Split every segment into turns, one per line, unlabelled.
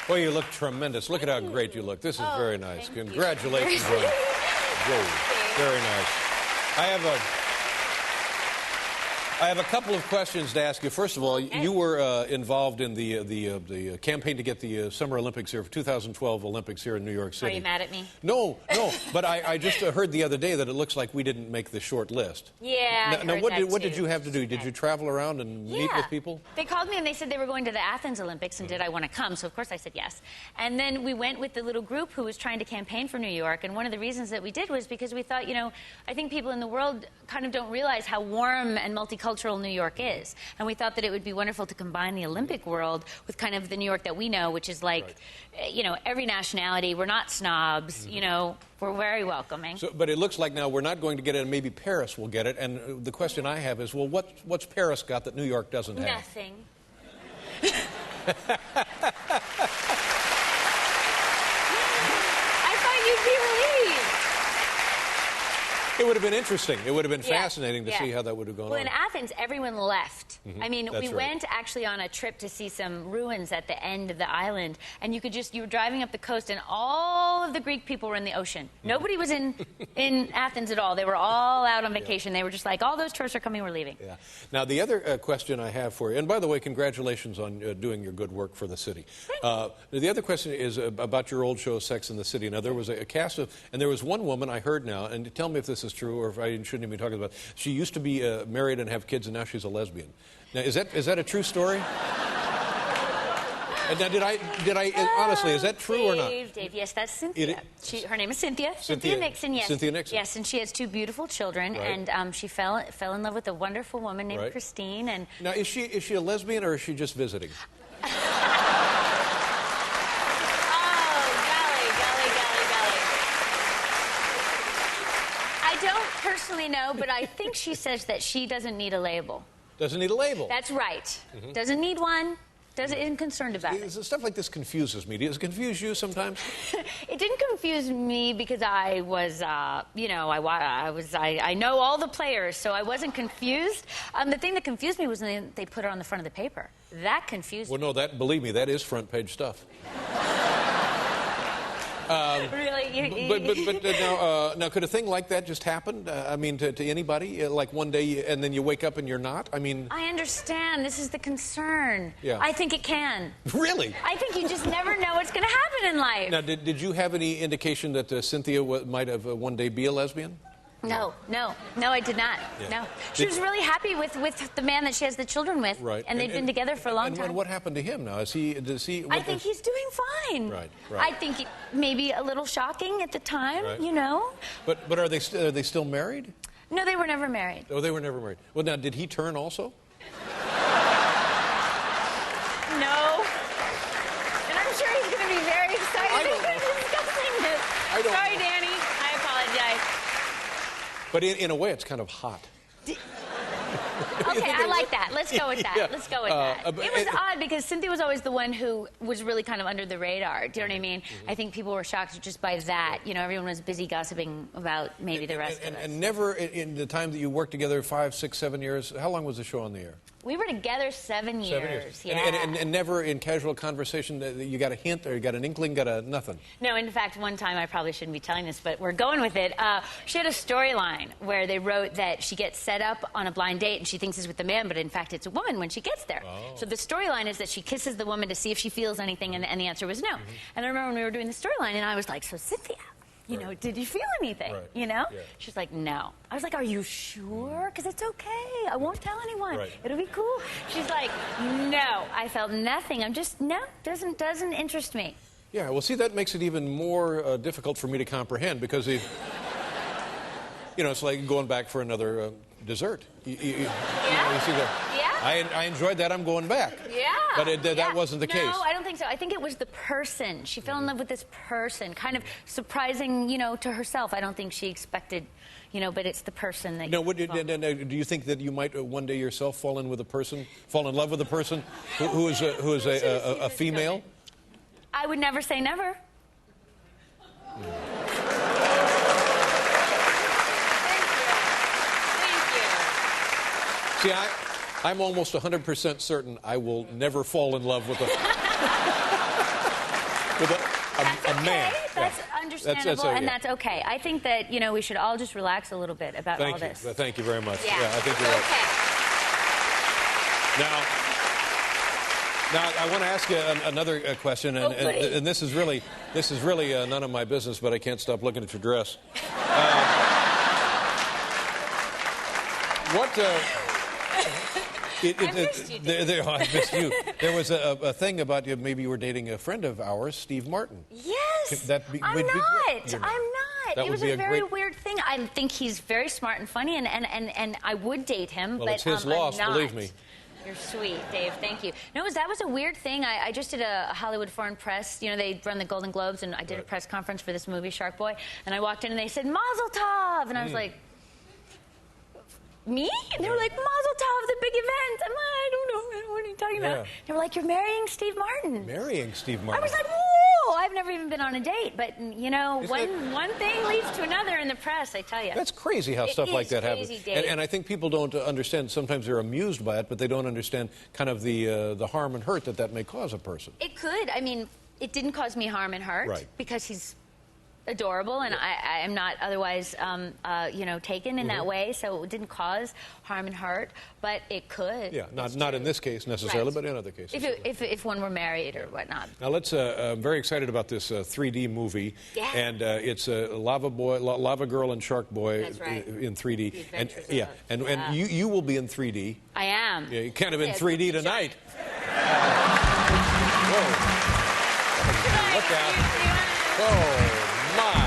Well, you look tremendous. Look at how great you look. This is very nice.
Thank
Congratulations on Whoa. Very nice. I have a couple of questions to ask you. First of all, you were involved in the campaign to get the Summer Olympics here, for 2012 Olympics here in New York City.
Are you mad at me?
No. But I just heard the other day that it looks like we didn't make the short list.
Yeah,
Now, what did you have to do? Did you travel around and meet with people?
They called me and they said they were going to the Athens Olympics and did I want to come? So, of course, I said yes. And then we went with the little group who was trying to campaign for New York. And one of the reasons that we did was because we thought, I think people in the world kind of don't realize how warm and multicultural New York is. And we thought that it would be wonderful to combine the Olympic world with kind of the New York that we know, which is like, every nationality. We're not snobs, we're very welcoming.
So, but it looks like now we're not going to get it, and maybe Paris will get it. And the question I have is, well, what's Paris got that New York doesn't have?
Nothing. I thought you'd be relieved.
It would have been interesting. It would have been fascinating to see how that would have gone on.
Well, in Athens, everyone left. I mean, we
right.
went actually on a trip to see some ruins at the end of the island, and you were driving up the coast, and all of the Greek people were in the ocean. Nobody was in Athens at all. They were all out on vacation. They were just like, all those tourists are coming, we're leaving. Yeah.
Now, the other question I have for you, and by the way, congratulations on doing your good work for the city. The other question is about your old show, Sex and the City. Now, there was a cast of, and there was one woman I heard now, and tell me if this is true or if I shouldn't even be talking about it. She used to be married and have kids, and now she's a lesbian. Now, is that a true story? Now, did I honestly, is that true or not?
Dave, yes, that's Cynthia. Her name is Cynthia. Cynthia Nixon, yes.
Cynthia Nixon.
Yes, and she has two beautiful children, and she fell in love with a wonderful woman named Kristin. And
now, is she a lesbian or is she just visiting?
I don't personally know, but I think she says that she doesn't need a label.
Doesn't need a label?
That's right. Doesn't need one. Isn't concerned about it.
Stuff like this confuses me. Does it confuse you sometimes?
It didn't confuse me because I was, I know all the players, so I wasn't confused. The thing that confused me was when they put it on the front of the paper. That confused me.
Well, no, believe me, that is front page stuff.
Really?
But now, could a thing like that just happen? I mean, to anybody? Like one day, and then you wake up and you're not? I mean...
I understand. This is the concern.
Yeah.
I think it can.
Really?
I think you just never know what's going to happen in life.
Now, did you have any indication that Cynthia might have one day be a lesbian?
No, I did not. Yeah. No. She was really happy with the man that she has the children with.
Right.
And they've been together for a long time.
And what happened to him now? Does he...
I think he's doing fine.
Right.
I think maybe a little shocking at the time,
But are they still married?
No, they were never married.
Oh, they were never married. Well, now, did he turn also?
No. And I'm sure he's going to be very excited discussing this. Sorry, Danny. I apologize.
But in a way, it's kind of hot.
Okay, I like that. Let's go with that.
Yeah.
Let's go with that. It was odd because Cynthia was always the one who was really kind of under the radar. Do you know what I mean? I think people were shocked just by that. Everyone was busy gossiping about maybe the rest of us.
And never in the time that you worked together, 5, 6, 7 years, how long was the show on the air?
We were together 7 years. 7 years. Yeah.
And never in casual conversation you got a hint or you got an inkling, nothing?
No, in fact, one time, I probably shouldn't be telling this, but we're going with it. She had a storyline where they wrote that she gets set up on a blind date and she thinks it's with the man, but in fact it's a woman when she gets there. Oh. So the storyline is that she kisses the woman to see if she feels anything, and the answer was no. And I remember when we were doing the storyline, and I was like, so Cynthia, did you feel anything?
Right.
Yeah. She's like, no. I was like, are you sure? Because it's okay. I won't tell anyone.
Right.
It'll be cool. She's like, no. I felt nothing. I'm just, no, doesn't interest me.
Yeah, well, see, that makes it even more difficult for me to comprehend because, it's like going back for another dessert. You see that?
Yeah.
I enjoyed that. I'm going back.
Yeah.
But that wasn't the case.
No, I don't think so. I think it was the person. She fell in love with this person, kind of surprising, to herself. I don't think she expected, but it's the person that.
No, do you think that you might one day yourself fall in love with a person who is a female?
I would never say never.
See, I'm almost 100% certain I will never fall in love with a... With
That's
a
okay.
man.
That's
Yeah.
understandable,
yeah.
and that's okay. I think that, we should all just relax a little bit about all
Thank you.
this.
Thank you very much.
Yeah,
I think
it's
you're right.
okay.
Now, I want to ask you another question, and this is really none of my business, but I can't stop looking at your dress.
I missed you, Dave.
I missed you. There was a thing about maybe you were dating a friend of ours, Steve Martin.
Yes.
I'm
I'm not.
That
It was
would be
a very
great-
weird thing. I think he's very smart and funny, and I would date him.
Well,
but
it's his
I'm
loss,
not.
believe me.
You're sweet, Dave. Thank you. No, that was a weird thing. I just did a Hollywood Foreign Press. They run the Golden Globes, and I did a press conference for this movie, Shark Boy. And I walked in, and they said, Mazel Tov! And I was like, me? And they were like, Mazel Tov, the big event. I'm like, I don't know what are you talking about.
Yeah.
They were like, you're marrying Steve Martin.
Marrying Steve
I
Martin.
was like, whoa! I've never even been on a date. But, one thing leads to another in the press, I tell you.
That's crazy how
It
stuff like
is
that happens.
crazy, Dave.
And I think people don't understand. Sometimes they're amused by it, but they don't understand kind of the harm and hurt that may cause a person.
It could. I mean, it didn't cause me harm and hurt.
Right.
Because he's adorable, and I am not otherwise, taken in that way. So it didn't cause harm and hurt, but it could.
Yeah, not in this case necessarily,
Right.
but in other cases.
If one were married or whatnot.
Now let's. I'm very excited about this 3D movie,
Yeah.
and it's Lava Girl, and Shark Boy
That's right.
in 3D.
The
And
Adventures of-
and you will be in 3D.
I am.
Yeah, you kind of in
Yeah,
3D
good
tonight.
job.
Whoa! Look out! Oh my!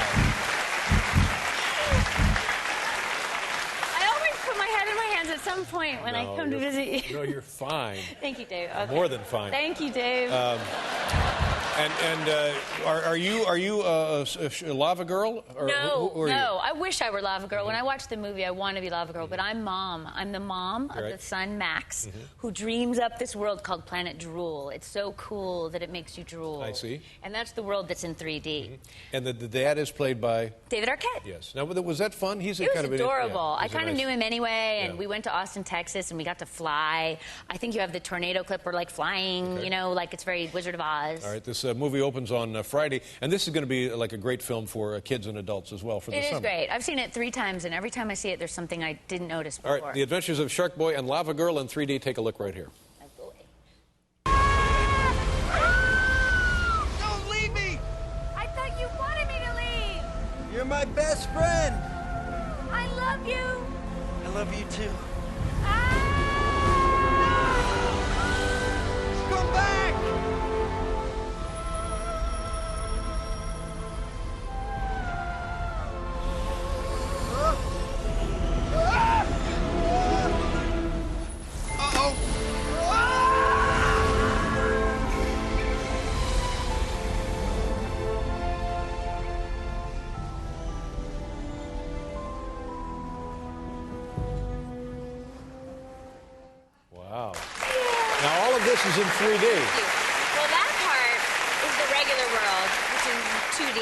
I always put my head in my hands at some point when I come to visit you.
No, you're fine.
Thank you, Dave. Okay.
More than fine.
Thank you, Dave.
Are you a Lava Girl? Or
No,
who are you?
I wish I were Lava Girl. When I watch the movie, I want to be Lava Girl, but I'm Mom. I'm the mom of
Right.
the son, Max, who dreams up this world called Planet Drool. It's so cool that it makes you drool.
I see.
And that's the world that's in 3D.
And the dad is played by.
David Arquette.
Yes. Now, was that fun? He's
It was
kind of
adorable.
yeah,
I kind of knew him anyway, and
Yeah.
we went to Austin, Texas, and we got to fly. I think you have the tornado clip where, like, flying,
Okay.
like it's very Wizard of Oz.
All right, this movie opens on Friday, and this is going to be like a great film for kids and adults as well for the
It
summer.
is great. I've seen it 3 times, and every time I see it, there's something I didn't notice
All
before.
right, The Adventures of Shark Boy and Lava Girl in 3D. Take a look right here.
Don't leave me!
I thought you wanted me to leave.
You're my best friend!
I love you.
I love you too. Come back! Uh-oh!
Wow. Now, all of this is in 3D.
Well, that part is the regular world, which is in 2D.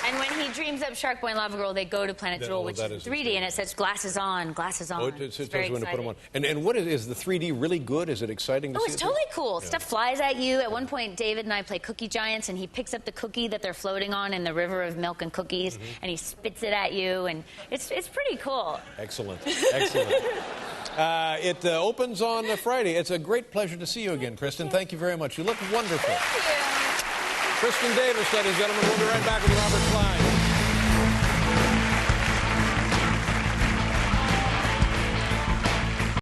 And when he dreams up Shark Boy and Lava Girl, they go to Planet Drool, which
that
is
is in
3D, and it says glasses on, glasses on.
Oh, it
It's
tells
very
you when to put them on.
exciting.
And what is the 3D really good? Is it exciting to
Oh,
see
it's
it?
totally cool. Stuff flies at you. At one point, David and I play Cookie Giants, and he picks up the cookie that they're floating on in the river of milk and cookies, and he spits it at you, and it's pretty cool.
Excellent. Excellent. It opens on Friday. It's a great pleasure to see you again, Kristin. Thank you very much. You look wonderful.
Thank you.
Kristin Davis, ladies and gentlemen. We'll be right back with Robert Klein.